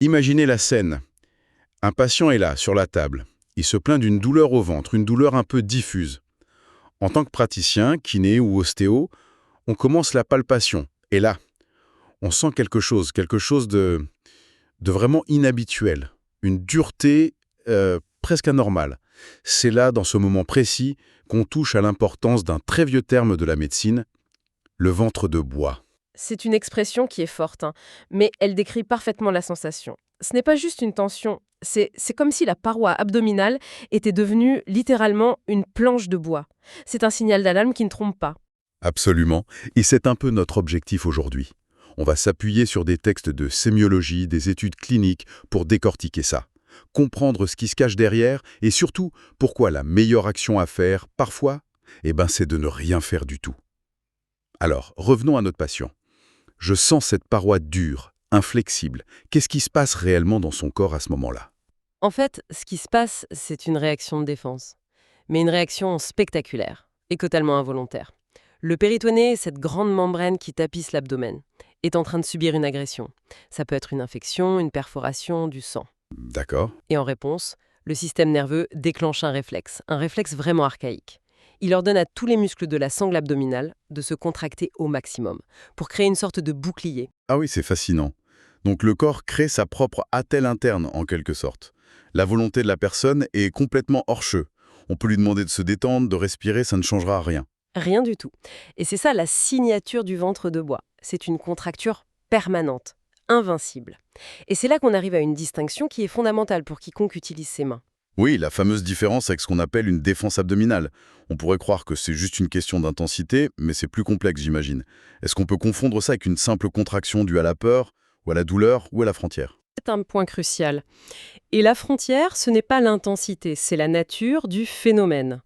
Imaginez la scène. Un patient est là, sur la table. Il se plaint d'une douleur au ventre, une douleur un peu diffuse. En tant que praticien, kiné ou ostéo, on commence la palpation. Et là, on sent quelque chose de vraiment inhabituel. Une dureté presque anormale. C'est là, dans ce moment précis, qu'on touche à l'importance d'un très vieux terme de la médecine, le ventre de bois. C'est une expression qui est forte, hein, mais elle décrit parfaitement la sensation. Ce n'est pas juste une tension, c'est comme si la paroi abdominale était devenue littéralement une planche de bois. C'est un signal d'alarme qui ne trompe pas. Absolument. Et c'est un peu notre objectif aujourd'hui. On va s'appuyer sur des textes de sémiologie, des études cliniques pour décortiquer ça. Comprendre ce qui se cache derrière et surtout pourquoi la meilleure action à faire, parfois, c'est de ne rien faire du tout. Alors, revenons à notre patient. Je sens cette paroi dure, inflexible. Qu'est-ce qui se passe réellement dans son corps à ce moment-là? En fait, ce qui se passe, c'est une réaction de défense. Mais une réaction spectaculaire et totalement involontaire. Le péritonée, cette grande membrane qui tapisse l'abdomen, est en train de subir une agression. Ça peut être une infection, une perforation, du sang. D'accord. Et en réponse, le système nerveux déclenche un réflexe vraiment archaïque. Il ordonne à tous les muscles de la sangle abdominale de se contracter au maximum, pour créer une sorte de bouclier. Ah oui, c'est fascinant. Donc le corps crée sa propre attelle interne, en quelque sorte. La volonté de la personne est complètement hors jeu. On peut lui demander de se détendre, de respirer, ça ne changera rien. Rien du tout. Et c'est ça la signature du ventre de bois. C'est une contracture permanente, invincible. Et c'est là qu'on arrive à une distinction qui est fondamentale pour quiconque utilise ses mains. Oui, la fameuse différence avec ce qu'on appelle une défense abdominale. On pourrait croire que c'est juste une question d'intensité, mais c'est plus complexe, j'imagine. Est-ce qu'on peut confondre ça avec une simple contraction due à la peur, ou à la douleur, ou à la frontière? C'est un point crucial. Et la frontière, ce n'est pas l'intensité, c'est la nature du phénomène.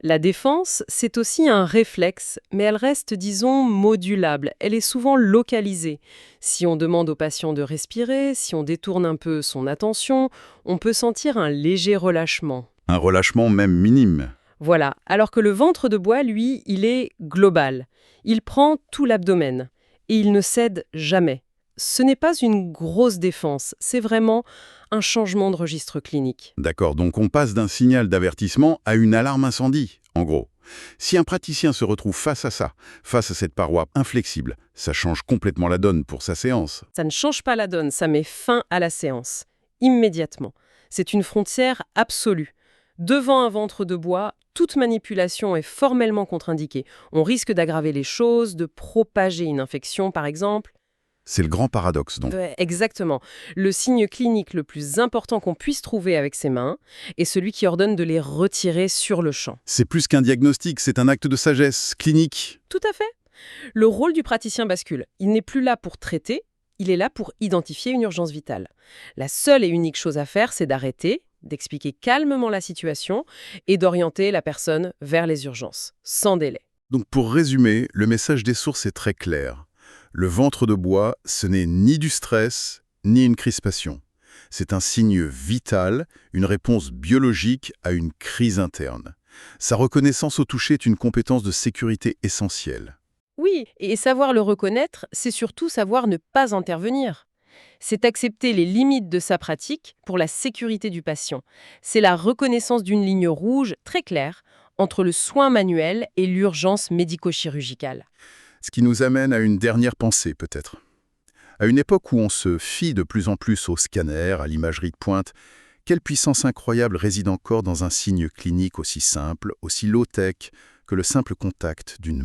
La défense, c'est aussi un réflexe, mais elle reste, disons, modulable. Elle est souvent localisée. Si on demande au patient de respirer, si on détourne un peu son attention, on peut sentir un léger relâchement. Un relâchement même minime. Voilà, alors que le ventre de bois, lui, il est global. Il prend tout l'abdomen et il ne cède jamais. Ce n'est pas une grosse défense, c'est vraiment un changement de registre clinique. D'accord, donc on passe d'un signal d'avertissement à une alarme incendie, en gros. Si un praticien se retrouve face à ça, face à cette paroi inflexible, ça change complètement la donne pour sa séance. Ça ne change pas la donne, ça met fin à la séance, immédiatement. C'est une frontière absolue. Devant un ventre de bois, toute manipulation est formellement contre-indiquée. On risque d'aggraver les choses, de propager une infection par exemple. C'est le grand paradoxe, donc. Ouais, exactement. Le signe clinique le plus important qu'on puisse trouver avec ses mains est celui qui ordonne de les retirer sur le champ. C'est plus qu'un diagnostic, c'est un acte de sagesse clinique. Tout à fait. Le rôle du praticien bascule. Il n'est plus là pour traiter, il est là pour identifier une urgence vitale. La seule et unique chose à faire, c'est d'arrêter, d'expliquer calmement la situation et d'orienter la personne vers les urgences, sans délai. Donc pour résumer, le message des sources est très clair. Le ventre de bois, ce n'est ni du stress, ni une crispation. C'est un signe vital, une réponse biologique à une crise interne. Sa reconnaissance au toucher est une compétence de sécurité essentielle. Oui, et savoir le reconnaître, c'est surtout savoir ne pas intervenir. C'est accepter les limites de sa pratique pour la sécurité du patient. C'est la reconnaissance d'une ligne rouge très claire entre le soin manuel et l'urgence médico-chirurgicale. Ce qui nous amène à une dernière pensée, peut-être. À une époque où on se fie de plus en plus aux scanners, à l'imagerie de pointe, quelle puissance incroyable réside encore dans un signe clinique aussi simple, aussi low-tech que le simple contact d'une main.